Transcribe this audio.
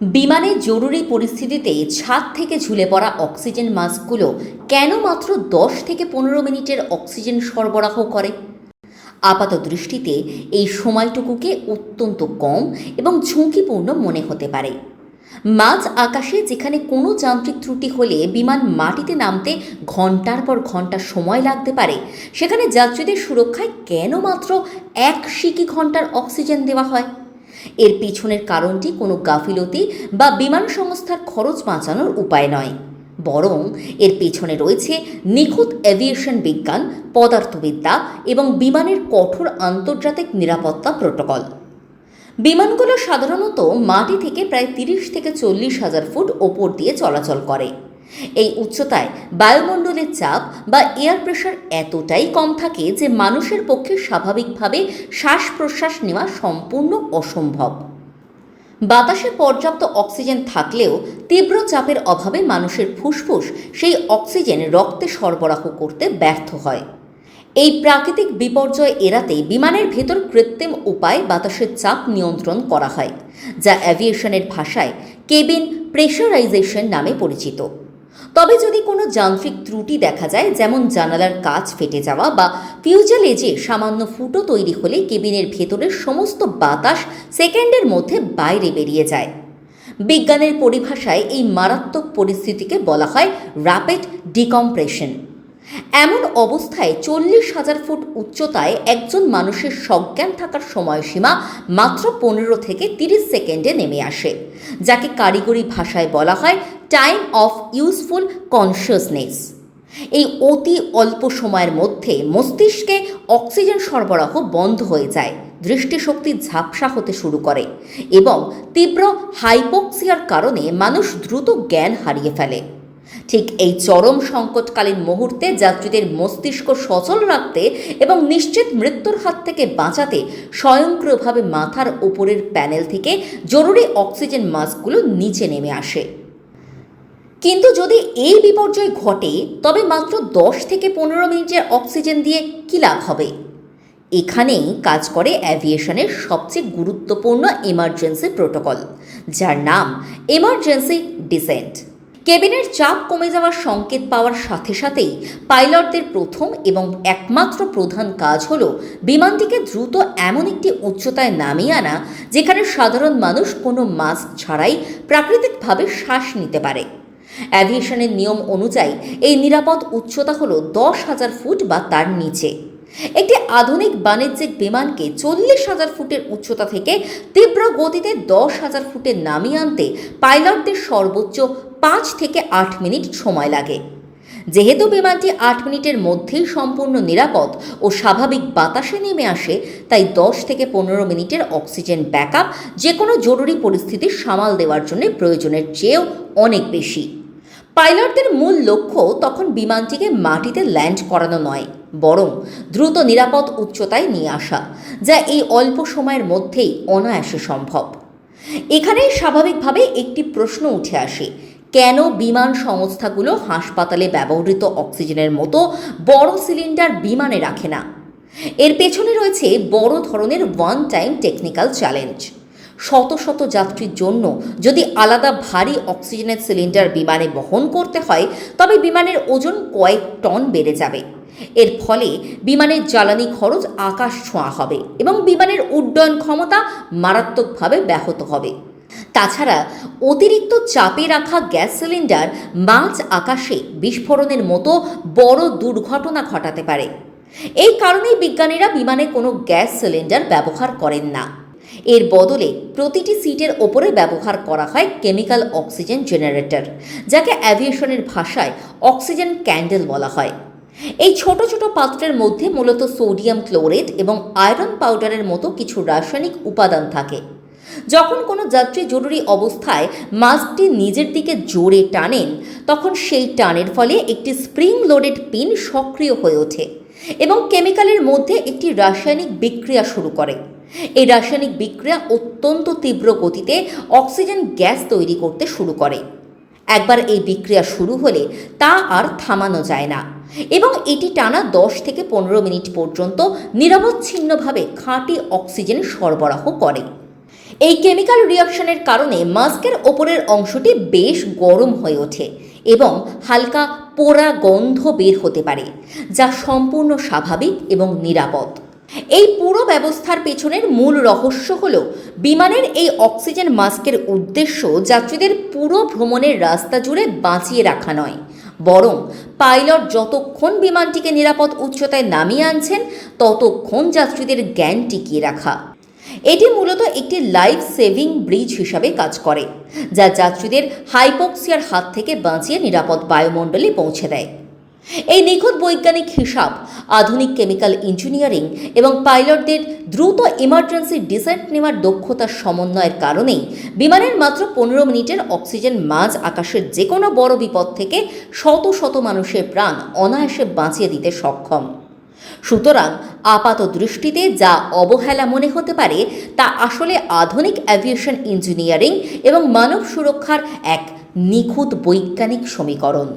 বিমানে জরুরি পরিস্থিতিতে ছাদ থেকে ঝুলে পড়া অক্সিজেন মাস্কগুলো কেন মাত্র 10 থেকে 15 মিনিটের অক্সিজেন সরবরাহ করে? আপাত দৃষ্টিতে এই সময়টুকুকে অত্যন্ত কম এবং ঝুঁকিপূর্ণ মনে হতে পারে। মাঝ আকাশে যেখানে কোনো যান্ত্রিক ত্রুটি হলে বিমান মাটিতে নামতে ঘন্টার পর ঘন্টা সময় লাগতে পারে, সেখানে যাত্রীদের সুরক্ষায় কেন মাত্র 1 ঘন্টার অক্সিজেন দেওয়া হয়? এর পিছনের কারণটি কোনো গাফিলতি বা বিমান সংস্থার খরচ বাঁচানোর উপায় নয়, বরং এর পেছনে রয়েছে নিখুঁত এভিয়েশন বিজ্ঞান, পদার্থবিদ্যা এবং বিমানের কঠোর আন্তর্জাতিক নিরাপত্তা প্রোটোকল। বিমানগুলো সাধারণত মাটি থেকে প্রায় 30 থেকে 40 হাজার ফুট ওপর দিয়ে চলাচল করে। এই উচ্চতায় বায়ুমণ্ডলের চাপ বা এয়ার প্রেশার এতটাই কম থাকে যে মানুষের পক্ষে স্বাভাবিকভাবে শ্বাস প্রশ্বাস নেওয়া সম্পূর্ণ অসম্ভব। বাতাসে পর্যাপ্ত অক্সিজেন থাকলেও তীব্র চাপের অভাবে মানুষের ফুসফুস সেই অক্সিজেন রক্তে সরবরাহ করতে ব্যর্থ হয়। এই প্রাকৃতিক বিপর্যয় এড়াতে বিমানের ভেতর কৃত্রিম উপায়ে বাতাসের চাপ নিয়ন্ত্রণ করা হয়, যা অ্যাভিয়েশনের ভাষায় কেবিন প্রেশারাইজেশন নামে পরিচিত। তবে যদি কোনো যান্ত্রিক ত্রুটি দেখা যায়, যেমন জানালার কাচ ফেটে যাওয়া বা ফিউজেলেজে সামান্য ফুটো তৈরি হলে কেবিনের ভেতরের সমস্ত বাতাস সেকেন্ডের মধ্যে বাইরে বেরিয়ে যায়। বিজ্ঞানের পরিভাষায় এই মারাত্মক পরিস্থিতিকে বলা হয় র্যাপিড ডিকম্প্রেশন। এমন অবস্থায় 40,000 ফুট উচ্চতায় একজন মানুষের সজ্ঞান থাকার সময়সীমা মাত্র 15 থেকে 30 সেকেন্ডে নেমে আসে, যাকে কারিগরি ভাষায় বলা হয় টাইম অফ ইউজফুল কনসিয়াসনেস। এই অতি অল্প সময়ের মধ্যে মস্তিষ্কে অক্সিজেন সরবরাহ বন্ধ হয়ে যায়, দৃষ্টিশক্তি ঝাপসা হতে শুরু করে এবং তীব্র হাইপোক্সিয়ার কারণে মানুষ দ্রুত জ্ঞান হারিয়ে ফেলে। ঠিক এই চরম সংকটকালীন মুহূর্তে যাত্রীদের মস্তিষ্ক সচল রাখতে এবং নিশ্চিত মৃত্যুর হাত থেকে বাঁচাতে স্বয়ংক্রিয়ভাবে মাথার উপরের প্যানেল থেকে জরুরি অক্সিজেন মাস্কগুলো নিচে নেমে আসে। কিন্তু যদি এই বিপর্যয় ঘটে, তবে মাত্র 10 থেকে 15 মিনিটের অক্সিজেন দিয়ে কী লাভ হবে? এখানেই কাজ করে অ্যাভিয়েশনের সবচেয়ে গুরুত্বপূর্ণ এমার্জেন্সি প্রোটোকল, যার নাম এমার্জেন্সি ডিসেন্ট। কেবিনের চাপ কমে যাওয়ার সংকেত পাওয়ার সাথে সাথেই পাইলটদের প্রথম এবং একমাত্র প্রধান কাজ হলো বিমানটিকে দ্রুত এমন একটি উচ্চতায় নামিয়ে আনা যেখানে সাধারণ মানুষ কোনো মাস্ক ছাড়াই প্রাকৃতিকভাবে শ্বাস নিতে পারে। অ্যাভিয়েশনের নিয়ম অনুযায়ী এই নিরাপদ উচ্চতা হলো 10,000 ফুট বা তার নিচে। একটি আধুনিক বাণিজ্যিক বিমানকে 40,000 ফুটের উচ্চতা থেকে তীব্র গতিতে 10,000 ফুটে নামিয়ে আনতে পাইলটদের সর্বোচ্চ 5 থেকে 8 মিনিট সময় লাগে। যেহেতু বিমানটি 8 মিনিটের মধ্যেই সম্পূর্ণ নিরাপদ ও স্বাভাবিক বাতাসে নেমে আসে, তাই 10 থেকে 15 মিনিটের অক্সিজেন ব্যাকআপ যে কোনো জরুরি পরিস্থিতি সামাল দেওয়ার জন্য প্রয়োজনের চেয়েও অনেক বেশি। পাইলটদের মূল লক্ষ্য তখন বিমানটিকে মাটিতে ল্যান্ড করানো নয়, বরং দ্রুত নিরাপদ উচ্চতায় নিয়ে আসা, যা এই অল্প সময়ের মধ্যেই অনায়াসে সম্ভব। এখানেই স্বাভাবিকভাবে একটি প্রশ্ন উঠে আসে, কেন বিমান সংস্থাগুলো হাসপাতালে ব্যবহৃত অক্সিজেনের মতো বড় সিলিন্ডার বিমানে রাখে না? এর পেছনে রয়েছে বড় ধরনের ওয়ান টাইম টেকনিক্যাল চ্যালেঞ্জ। শত শত যাত্রীর জন্য যদি আলাদা ভারী অক্সিজেনের সিলিন্ডার বিমানে বহন করতে হয়, তবে বিমানের ওজন কয়েক টন বেড়ে যাবে। এর ফলে বিমানের জ্বালানি খরচ আকাশ ছোঁয়া হবে এবং বিমানের উড্ডয়ন ক্ষমতা মারাত্মকভাবে ব্যাহত হবে। তাছাড়া অতিরিক্ত চাপে রাখা গ্যাস সিলিন্ডার মাঝ আকাশে বিস্ফোরণের মতো বড় দুর্ঘটনা ঘটাতে পারে। এই কারণেই বিজ্ঞানীরা বিমানে কোনো গ্যাস সিলিন্ডার ব্যবহার করেন না। এর বদলে প্রতিটি সিটের ওপরে ব্যবহার করা হয় কেমিক্যাল অক্সিজেন জেনারেটর, যাকে অ্যাভিয়েশনের ভাষায় অক্সিজেন ক্যান্ডেল বলা হয়। এই ছোট ছোট পাত্রের মধ্যে মূলত সোডিয়াম ক্লোরেট এবং আয়রন পাউডারের মতো কিছু রাসায়নিক উপাদান থাকে। যখন কোনো যাত্রী জরুরি অবস্থায় মাস্কটি নিজের দিকে জোরে টানেন, তখন সেই টানের ফলে একটি স্প্রিং লোডেড পিন সক্রিয় হয়ে ওঠে এবং কেমিক্যালের মধ্যে একটি রাসায়নিক বিক্রিয়া শুরু করে। এই রাসায়নিক বিক্রিয়া অত্যন্ত তীব্র গতিতে অক্সিজেন গ্যাস তৈরি করতে শুরু করে। একবার এই বিক্রিয়া শুরু হলে তা আর থামানো যায় না এবং এটি টানা 10 থেকে 15 মিনিট পর্যন্ত নিরবচ্ছিন্নভাবে খাঁটি অক্সিজেন সরবরাহ করে। এই কেমিক্যাল রিঅ্যাকশনের কারণে মাস্কের ওপরের অংশটি বেশ গরম হয়ে ওঠে এবং হালকা পোড়া গন্ধ বের হতে পারে, যা সম্পূর্ণ স্বাভাবিক এবং নিরাপদ। এই পুরো ব্যবস্থার পেছনের মূল রহস্য হল বিমানের এই অক্সিজেন মাস্কের উদ্দেশ্য যাত্রীদের পুরো ভ্রমণের রাস্তা জুড়ে বাঁচিয়ে রাখা নয়, বরং পাইলট যতক্ষণ বিমানটিকে নিরাপদ উচ্চতায় নামিয়ে আনছেন ততক্ষণ যাত্রীদের জ্ঞান টিকিয়ে রাখা। এটি মূলত একটি লাইফ সেভিং ব্রিজ হিসাবে কাজ করে, যা যাত্রীদের হাইপোক্সিয়ার হাত থেকে বাঁচিয়ে নিরাপদ বায়ুমণ্ডলে পৌঁছে দেয়। এই নিখুঁত বৈজ্ঞানিক হিসাব, আধুনিক কেমিক্যাল ইঞ্জিনিয়ারিং এবং পাইলটদের দ্রুত ইমার্জেন্সি ডিসেন্ট নেওয়ার দক্ষতার সমন্বয়ের কারণেই বিমানের মাত্র 15 মিনিটের অক্সিজেন মাঝ আকাশের যে কোনো বড় বিপদ থেকে শত শত মানুষের প্রাণ অনায়াসে বাঁচিয়ে দিতে সক্ষম। সুতরাং আপাত দৃষ্টিতে যা অবহেলা মনে হতে পারে তা আসলে আধুনিক অ্যাভিয়েশন ইঞ্জিনিয়ারিং এবং মানব সুরক্ষার এক নিখুঁত বৈজ্ঞানিক সমীকরণ।